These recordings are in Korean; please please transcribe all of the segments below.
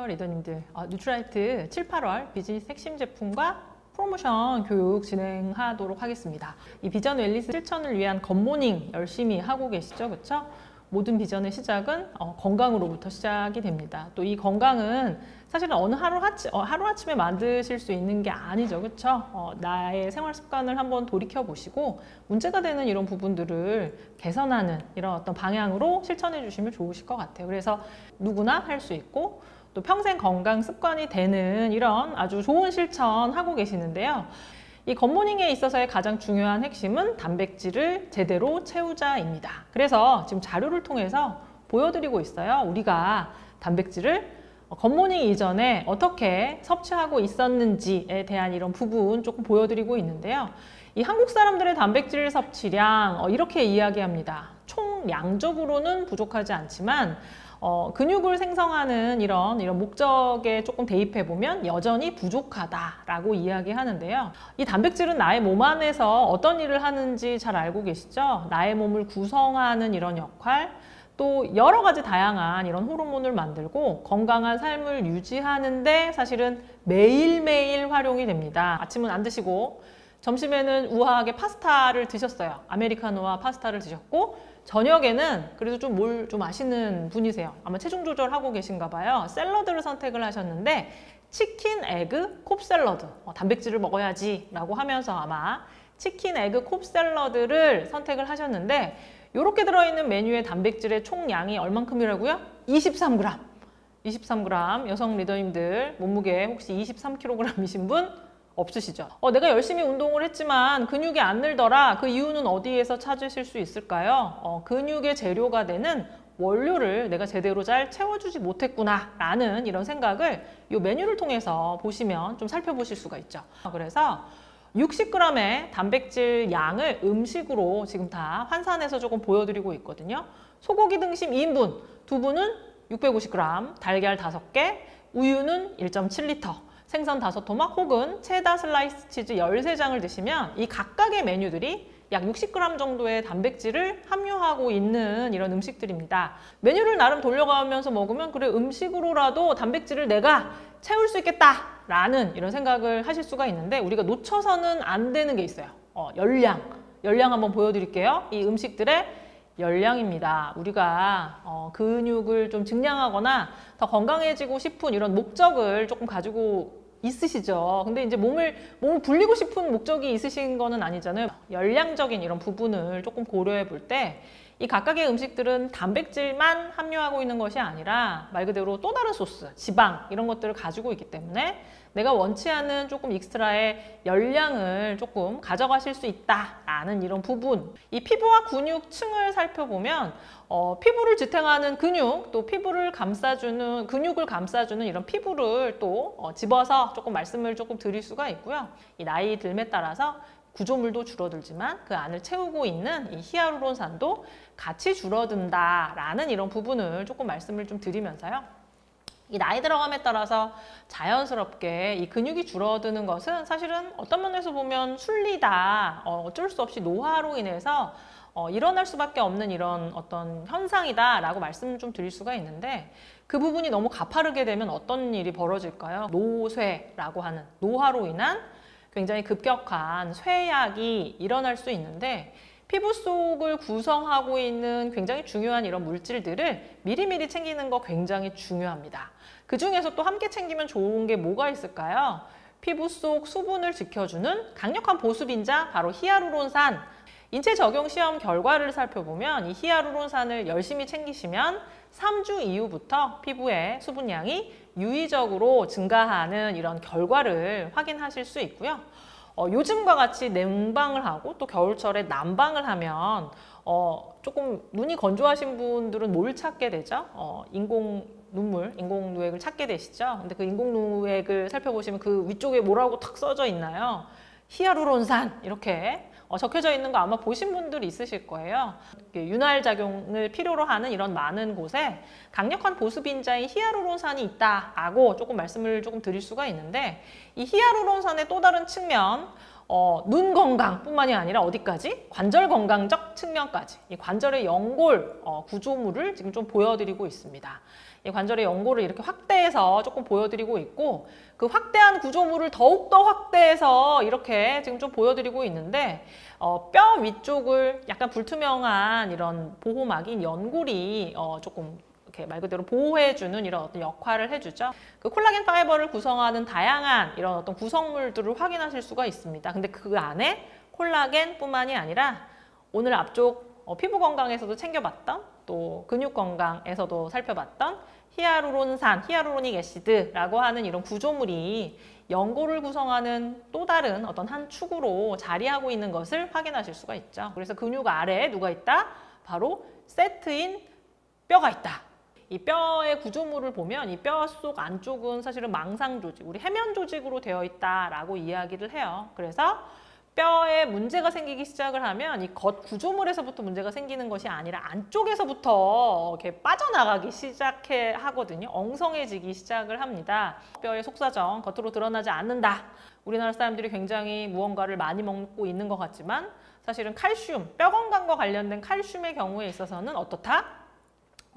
리더님들, 뉴트라이트 7, 8월 비즈니스 핵심 제품과 프로모션 교육 진행하도록 하겠습니다. 이 비전 웰니스 실천을 위한 굿모닝 열심히 하고 계시죠? 그렇죠? 모든 비전의 시작은 건강으로부터 시작이 됩니다. 또 이 건강은 사실은 어느 하루아침에 만드실 수 있는 게 아니죠. 그렇죠? 나의 생활 습관을 한번 돌이켜 보시고 문제가 되는 이런 부분들을 개선하는 이런 어떤 방향으로 실천해 주시면 좋으실 것 같아요. 그래서 누구나 할 수 있고 또 평생 건강 습관이 되는 이런 아주 좋은 실천 하고 계시는데요. 이 굿모닝에 있어서의 가장 중요한 핵심은 단백질을 제대로 채우자입니다. 그래서 지금 자료를 통해서 보여드리고 있어요. 우리가 단백질을 굿모닝 이전에 어떻게 섭취하고 있었는지에 대한 이런 부분 조금 보여드리고 있는데요. 이 한국 사람들의 단백질 섭취량 이렇게 이야기합니다. 총량적으로는 부족하지 않지만 근육을 생성하는 이런 목적에 조금 대입해 보면 여전히 부족하다라고 이야기하는데요. 이 단백질은 나의 몸 안에서 어떤 일을 하는지 잘 알고 계시죠? 나의 몸을 구성하는 이런 역할, 또 여러 가지 다양한 이런 호르몬을 만들고 건강한 삶을 유지하는데 사실은 매일매일 활용이 됩니다. 아침은 안 드시고 점심에는 우아하게 파스타를 드셨어요. 아메리카노와 파스타를 드셨고 저녁에는 그래도 좀 뭘 좀 아시는 분이세요. 아마 체중 조절하고 계신가 봐요. 샐러드를 선택을 하셨는데 치킨, 에그, 콥 샐러드, 단백질을 먹어야지 라고 하면서 아마 치킨, 에그, 콥 샐러드를 선택을 하셨는데 이렇게 들어있는 메뉴의 단백질의 총량이 얼만큼이라고요? 23g. 23g. 여성 리더님들 몸무게 혹시 23kg이신 분 없으시죠? 내가 열심히 운동을 했지만 근육이 안 늘더라. 그 이유는 어디에서 찾으실 수 있을까요? 근육의 재료가 되는 원료를 내가 제대로 잘 채워주지 못했구나 라는 이런 생각을 이 메뉴를 통해서 보시면 좀 살펴보실 수가 있죠. 그래서 60g의 단백질 양을 음식으로 지금 다 환산해서 조금 보여드리고 있거든요. 소고기 등심 2인분, 두부는 650g, 달걀 5개, 우유는 1.7L, 생선 5토막 혹은 체다 슬라이스 치즈 13장을 드시면 이 각각의 메뉴들이 약 60g 정도의 단백질을 함유하고 있는 이런 음식들입니다. 메뉴를 나름 돌려가면서 먹으면 그래 음식으로라도 단백질을 내가 채울 수 있겠다 라는 이런 생각을 하실 수가 있는데 우리가 놓쳐서는 안 되는 게 있어요. 열량 한번 보여드릴게요. 이 음식들의 열량입니다. 우리가 근육을 좀 증량하거나 더 건강해지고 싶은 이런 목적을 조금 가지고 있으시죠. 근데 이제 몸을 불리고 싶은 목적이 있으신 거는 아니잖아요. 열량적인 이런 부분을 조금 고려해 볼 때 이 각각의 음식들은 단백질만 함유하고 있는 것이 아니라 말 그대로 또 다른 소스, 지방 이런 것들을 가지고 있기 때문에 내가 원치 않는 조금 익스트라의 열량을 조금 가져가실 수 있다라는 이런 부분. 이 피부와 근육층을 살펴보면 피부를 지탱하는 근육, 또 피부를 감싸주는 근육을 감싸주는 이런 피부를 또 집어서 조금 말씀을 조금 드릴 수가 있고요. 이 나이 들에 따라서 구조물도 줄어들지만 그 안을 채우고 있는 이 히알루론산도 같이 줄어든다라는 이런 부분을 조금 말씀을 좀 드리면서요. 이 나이 들어감에 따라서 자연스럽게 이 근육이 줄어드는 것은 사실은 어떤 면에서 보면 순리다, 어쩔 수 없이 노화로 인해서 일어날 수밖에 없는 이런 어떤 현상이다라고 말씀을 좀 드릴 수가 있는데 그 부분이 너무 가파르게 되면 어떤 일이 벌어질까요? 노쇠라고 하는 노화로 인한 굉장히 급격한 쇠약이 일어날 수 있는데 피부 속을 구성하고 있는 굉장히 중요한 이런 물질들을 미리미리 챙기는 거 굉장히 중요합니다. 그 중에서 또 함께 챙기면 좋은 게 뭐가 있을까요? 피부 속 수분을 지켜주는 강력한 보습인자 바로 히알루론산. 인체 적용 시험 결과를 살펴보면 이 히알루론산을 열심히 챙기시면 3주 이후부터 피부의 수분량이 유의적으로 증가하는 이런 결과를 확인하실 수 있고요. 요즘과 같이 냉방을 하고 또 겨울철에 난방을 하면 조금 눈이 건조하신 분들은 뭘 찾게 되죠? 인공 누액을 찾게 되시죠? 근데 그 인공 누액을 살펴보시면 그 위쪽에 뭐라고 탁 써져 있나요? 히알루론산 이렇게 적혀져 있는 거 아마 보신 분들이 있으실 거예요. 윤활 작용을 필요로 하는 이런 많은 곳에 강력한 보습인자인 히알루론산이 있다라고 조금 말씀을 조금 드릴 수가 있는데 이 히알루론산의 또 다른 측면 눈 건강뿐만이 아니라 어디까지? 관절 건강적 측면까지 이 관절의 연골 구조물을 지금 좀 보여드리고 있습니다. 이 관절의 연골을 이렇게 확대해서 조금 보여드리고 있고, 그 확대한 구조물을 더욱더 확대해서 이렇게 지금 좀 보여드리고 있는데, 뼈 위쪽을 약간 불투명한 이런 보호막인 연골이 조금 이렇게 말 그대로 보호해주는 이런 어떤 역할을 해주죠. 그 콜라겐 파이버를 구성하는 다양한 이런 어떤 구성물들을 확인하실 수가 있습니다. 근데 그 안에 콜라겐뿐만이 아니라 오늘 앞쪽 피부 건강에서도 챙겨봤던, 또 근육 건강에서도 살펴봤던 히아루론산, 히아루로닉 애시드라고 하는 이런 구조물이 연골을 구성하는 또 다른 어떤 한 축으로 자리하고 있는 것을 확인하실 수가 있죠. 그래서 근육 아래에 누가 있다? 바로 세트인 뼈가 있다. 이 뼈의 구조물을 보면 이 뼈 속 안쪽은 사실은 망상 조직, 우리 해면 조직으로 되어 있다라고 이야기를 해요. 그래서 뼈에 문제가 생기기 시작을 하면 이 겉 구조물에서부터 문제가 생기는 것이 아니라 안쪽에서부터 이렇게 빠져나가기 하거든요. 엉성해지기 시작을 합니다. 뼈의 속사정 겉으로 드러나지 않는다. 우리나라 사람들이 굉장히 무언가를 많이 먹고 있는 것 같지만 사실은 칼슘, 뼈 건강과 관련된 칼슘의 경우에 있어서는 어떻다?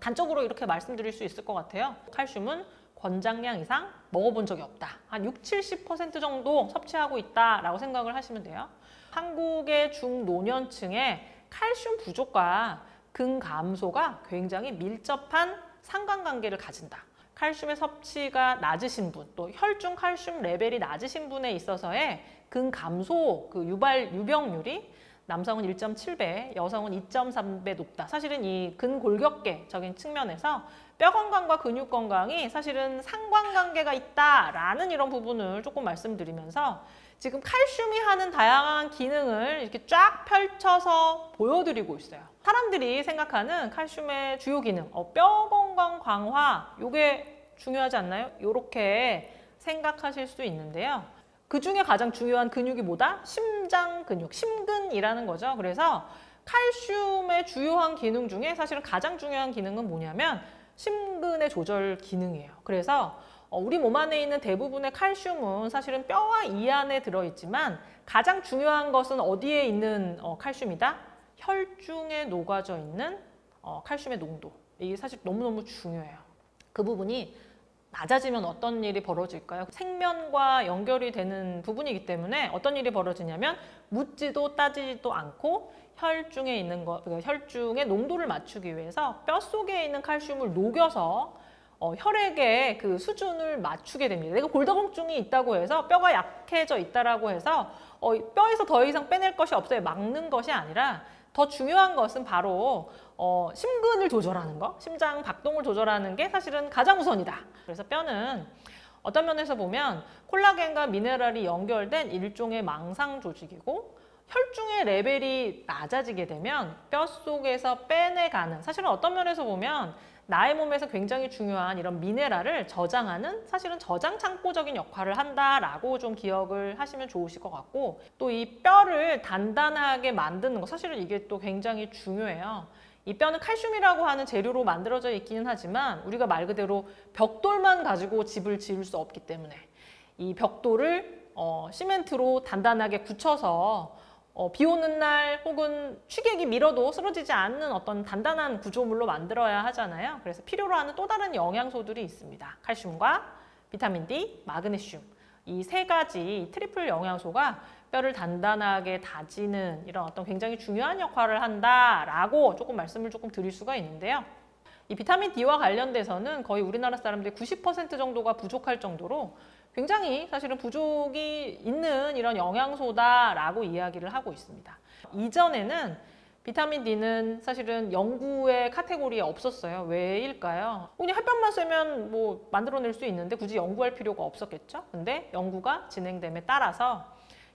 단적으로 이렇게 말씀드릴 수 있을 것 같아요. 칼슘은 권장량 이상 먹어본 적이 없다. 한 60-70% 정도 섭취하고 있다라고 생각을 하시면 돼요. 한국의 중노년층의 칼슘 부족과 근감소가 굉장히 밀접한 상관관계를 가진다. 칼슘의 섭취가 낮으신 분, 또 혈중 칼슘 레벨이 낮으신 분에 있어서의 근감소 그 유병률이 남성은 1.7배, 여성은 2.3배 높다. 사실은 이 근골격계적인 측면에서 뼈 건강과 근육 건강이 사실은 상관관계가 있다라는 이런 부분을 조금 말씀드리면서 지금 칼슘이 하는 다양한 기능을 이렇게 쫙 펼쳐서 보여드리고 있어요. 사람들이 생각하는 칼슘의 주요 기능, 뼈 건강 강화, 이게 중요하지 않나요? 이렇게 생각하실 수 있는데요. 그 중에 가장 중요한 근육이 뭐다? 심장 근육, 심근이라는 거죠. 그래서 칼슘의 주요한 기능 중에 사실은 가장 중요한 기능은 뭐냐면 심근의 조절 기능이에요. 그래서 우리 몸 안에 있는 대부분의 칼슘은 사실은 뼈와 이 안에 들어있지만 가장 중요한 것은 어디에 있는 칼슘이다? 혈중에 녹아져 있는 칼슘의 농도. 이게 사실 너무너무 중요해요. 그 부분이 낮아지면 어떤 일이 벌어질까요? 생면과 연결이 되는 부분이기 때문에 어떤 일이 벌어지냐면 묻지도 따지지도 않고 혈중에 있는 혈중의 농도를 맞추기 위해서 뼈 속에 있는 칼슘을 녹여서 혈액의 그 수준을 맞추게 됩니다. 내가 골다공증이 있다고 해서 뼈가 약해져 있다라고 해서 뼈에서 더 이상 빼낼 것이 없어요. 막는 것이 아니라 더 중요한 것은 바로 심근을 조절하는 거, 심장 박동을 조절하는 게 사실은 가장 우선이다. 그래서 뼈는 어떤 면에서 보면 콜라겐과 미네랄이 연결된 일종의 망상 조직이고 혈중의 레벨이 낮아지게 되면 뼈 속에서 빼내가는, 사실은 어떤 면에서 보면 나의 몸에서 굉장히 중요한 이런 미네랄을 저장하는 사실은 저장 창고적인 역할을 한다라고 좀 기억을 하시면 좋으실 것 같고, 또 이 뼈를 단단하게 만드는 거, 사실은 이게 또 굉장히 중요해요. 이 뼈는 칼슘이라고 하는 재료로 만들어져 있기는 하지만 우리가 말 그대로 벽돌만 가지고 집을 지을 수 없기 때문에 이 벽돌을 시멘트로 단단하게 굳혀서 비 오는 날 혹은 취객이 밀어도 쓰러지지 않는 어떤 단단한 구조물로 만들어야 하잖아요. 그래서 필요로 하는 또 다른 영양소들이 있습니다. 칼슘과 비타민 D, 마그네슘. 이 세 가지 트리플 영양소가 뼈를 단단하게 다지는 이런 어떤 굉장히 중요한 역할을 한다라고 조금 말씀을 조금 드릴 수가 있는데요. 이 비타민 D와 관련돼서는 거의 우리나라 사람들의 90% 정도가 부족할 정도로 굉장히 사실은 부족이 있는 이런 영양소다라고 이야기를 하고 있습니다. 이전에는 비타민 D는 사실은 연구의 카테고리에 없었어요. 왜일까요? 그냥 햇볕만 쐬면 뭐 만들어낼 수 있는데 굳이 연구할 필요가 없었겠죠? 근데 연구가 진행됨에 따라서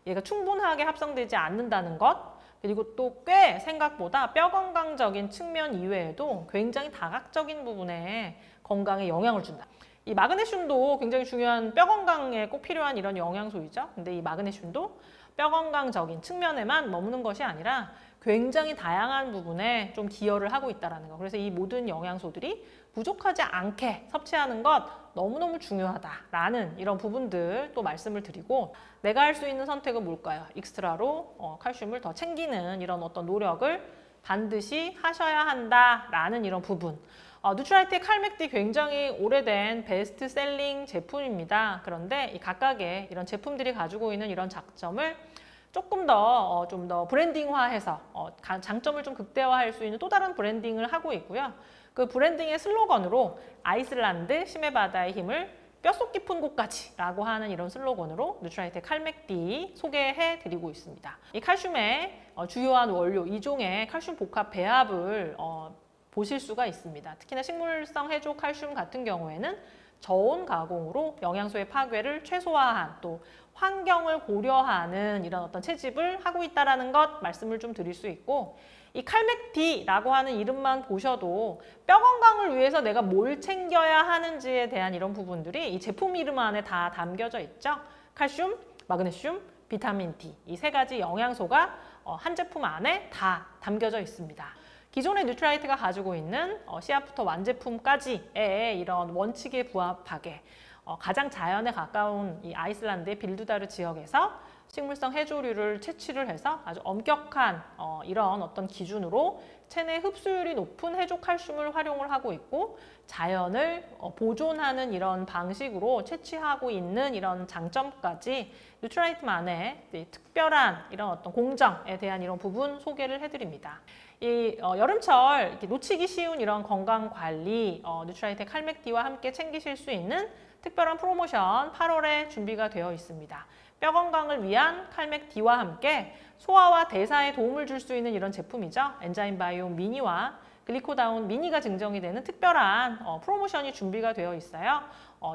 얘가 충분하게 합성되지 않는다는 것, 그리고 또 꽤 생각보다 뼈 건강적인 측면 이외에도 굉장히 다각적인 부분에 건강에 영향을 준다. 이 마그네슘도 굉장히 중요한 뼈 건강에 꼭 필요한 이런 영양소이죠. 근데 이 마그네슘도 뼈 건강적인 측면에만 머무는 것이 아니라 굉장히 다양한 부분에 좀 기여를 하고 있다는 거. 그래서 이 모든 영양소들이 부족하지 않게 섭취하는 것 너무너무 중요하다라는 이런 부분들 또 말씀을 드리고, 내가 할 수 있는 선택은 뭘까요? 익스트라로 칼슘을 더 챙기는 이런 어떤 노력을 반드시 하셔야 한다라는 이런 부분. 누트라이트의 칼맥디 굉장히 오래된 베스트셀링 제품입니다. 그런데 이 각각의 이런 제품들이 가지고 있는 이런 장점을 조금 더 좀 더 브랜딩화해서 장점을 좀 극대화할 수 있는 또 다른 브랜딩을 하고 있고요. 그 브랜딩의 슬로건으로 아이슬란드 심해 바다의 힘을 뼛속 깊은 곳까지 라고 하는 이런 슬로건으로 누트라이트의 칼맥디 소개해 드리고 있습니다. 이 칼슘의 주요한 원료 2종의 칼슘 복합 배합을 보실 수가 있습니다. 특히나 식물성 해조 칼슘 같은 경우에는 저온 가공으로 영양소의 파괴를 최소화한 또 환경을 고려하는 이런 어떤 채집을 하고 있다는 것 말씀을 좀 드릴 수 있고, 이 칼맥디라고 하는 이름만 보셔도 뼈 건강을 위해서 내가 뭘 챙겨야 하는지에 대한 이런 부분들이 이 제품 이름 안에 다 담겨져 있죠. 칼슘, 마그네슘, 비타민 D 이 세 가지 영양소가 한 제품 안에 다 담겨져 있습니다. 기존의 뉴트라이트가 가지고 있는 씨앗부터 완제품까지의 이런 원칙에 부합하게 가장 자연에 가까운 이 아이슬란드의 빌두다르 지역에서 식물성 해조류를 채취를 해서 아주 엄격한 이런 어떤 기준으로 체내 흡수율이 높은 해조 칼슘을 활용을 하고 있고, 자연을 보존하는 이런 방식으로 채취하고 있는 이런 장점까지 뉴트라이트만의 특별한 이런 어떤 공정에 대한 이런 부분 소개를 해드립니다. 이 여름철 이렇게 놓치기 쉬운 이런 건강 관리 뉴트라이트의 칼맥디와 함께 챙기실 수 있는 특별한 프로모션 8월에 준비가 되어 있습니다. 뼈 건강을 위한 칼맥디와 함께 소화와 대사에 도움을 줄 수 있는 이런 제품이죠. 엔자임 바이옴 미니와 글리코다운 미니가 증정이 되는 특별한 프로모션이 준비가 되어 있어요.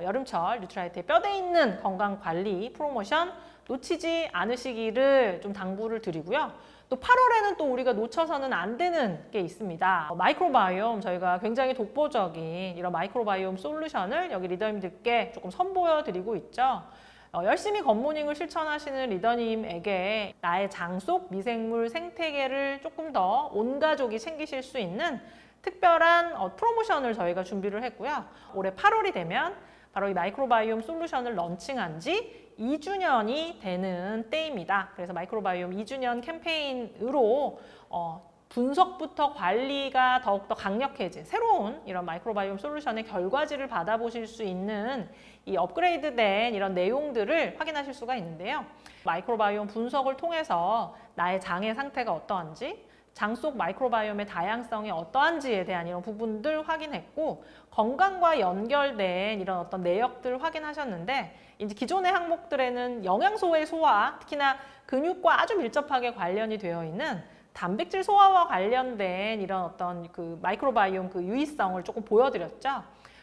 여름철 뉴트라이트의 뼈대 있는 건강 관리 프로모션 놓치지 않으시기를 좀 당부를 드리고요. 또 8월에는 또 우리가 놓쳐서는 안 되는 게 있습니다. 마이크로바이옴, 저희가 굉장히 독보적인 이런 마이크로바이옴 솔루션을 여기 리더님들께 조금 선보여 드리고 있죠. 열심히 굿모닝을 실천하시는 리더님에게 나의 장 속 미생물 생태계를 조금 더 온 가족이 챙기실 수 있는 특별한 프로모션을 저희가 준비를 했고요. 올해 8월이 되면 바로 이 마이크로바이옴 솔루션을 런칭한 지 2주년이 되는 때입니다. 그래서 마이크로바이옴 2주년 캠페인으로 분석부터 관리가 더욱더 강력해진 새로운 이런 마이크로바이옴 솔루션의 결과지를 받아보실 수 있는 이 업그레이드된 이런 내용들을 확인하실 수가 있는데요. 마이크로바이옴 분석을 통해서 나의 장의 상태가 어떠한지, 장 속 마이크로바이옴의 다양성이 어떠한지에 대한 이런 부분들 확인했고, 건강과 연결된 이런 어떤 내역들을 확인하셨는데, 이제 기존의 항목들에는 영양소의 소화, 특히나 근육과 아주 밀접하게 관련이 되어 있는 단백질 소화와 관련된 이런 어떤 그 마이크로바이옴 그 유의성을 조금 보여드렸죠.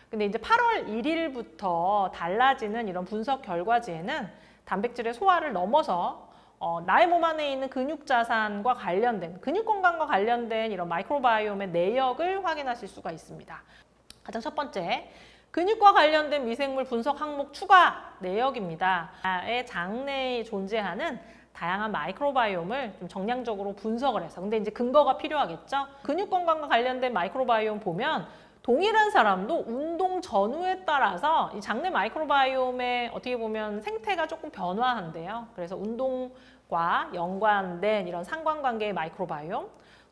근데 이제 8월 1일부터 달라지는 이런 분석 결과지에는 단백질의 소화를 넘어서 나의 몸 안에 있는 근육 자산과 관련된, 근육 건강과 관련된 이런 마이크로바이옴의 내역을 확인하실 수가 있습니다. 가장 첫 번째, 근육과 관련된 미생물 분석 항목 추가 내역입니다. 나의 장내에 존재하는 다양한 마이크로바이옴을 좀 정량적으로 분석을 해서, 근데 이제 근거가 필요하겠죠. 근육 건강과 관련된 마이크로바이옴 보면 동일한 사람도 운동 전후에 따라서 이 장내 마이크로바이옴의 어떻게 보면 생태가 조금 변화한대요. 그래서 운동과 연관된 이런 상관관계의 마이크로바이옴,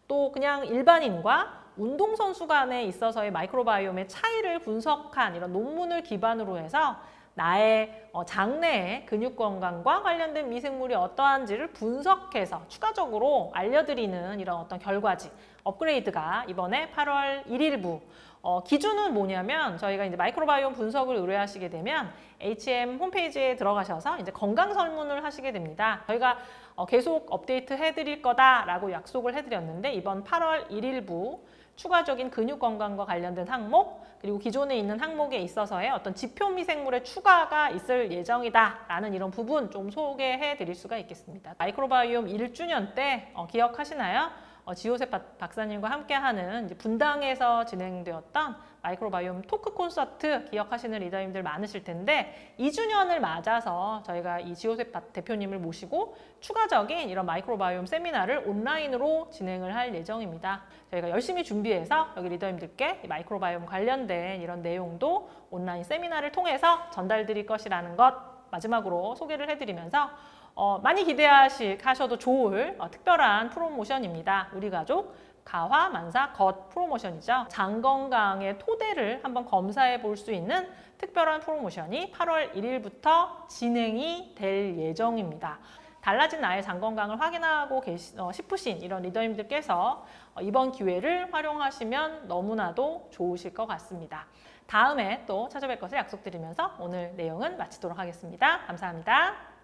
또 그냥 일반인과 운동선수 간에 있어서의 마이크로바이옴의 차이를 분석한 이런 논문을 기반으로 해서 나의 장내의 근육 건강과 관련된 미생물이 어떠한지를 분석해서 추가적으로 알려드리는 이런 어떤 결과지 업그레이드가 이번에 8월 1일부 기준은 뭐냐면, 저희가 이제 마이크로바이옴 분석을 의뢰하시게 되면 HM 홈페이지에 들어가셔서 이제 건강 설문을 하시게 됩니다. 저희가 계속 업데이트 해드릴 거다라고 약속을 해드렸는데, 이번 8월 1일부 추가적인 근육 건강과 관련된 항목, 그리고 기존에 있는 항목에 있어서의 어떤 지표 미생물의 추가가 있을 예정이다라는 이런 부분 좀 소개해 드릴 수가 있겠습니다. 마이크로바이옴 1주년 때 기억하시나요? 지호셉 박사님과 함께하는 이제 분당에서 진행되었던 마이크로바이옴 토크 콘서트 기억하시는 리더님들 많으실 텐데, 2주년을 맞아서 저희가 이 지호셉 대표님을 모시고 추가적인 이런 마이크로바이옴 세미나를 온라인으로 진행을 할 예정입니다. 저희가 열심히 준비해서 여기 리더님들께 마이크로바이옴 관련된 이런 내용도 온라인 세미나를 통해서 전달드릴 것이라는 것 마지막으로 소개를 해드리면서 많이 기대하셔도 좋을 특별한 프로모션입니다. 우리 가족 가화, 만사, 겉 프로모션이죠. 장 건강의 토대를 한번 검사해 볼 수 있는 특별한 프로모션이 8월 1일부터 진행이 될 예정입니다. 달라진 나의 장 건강을 확인하고 싶으신 이런 리더님들께서 이번 기회를 활용하시면 너무나도 좋으실 것 같습니다. 다음에 또 찾아뵐 것을 약속드리면서 오늘 내용은 마치도록 하겠습니다. 감사합니다.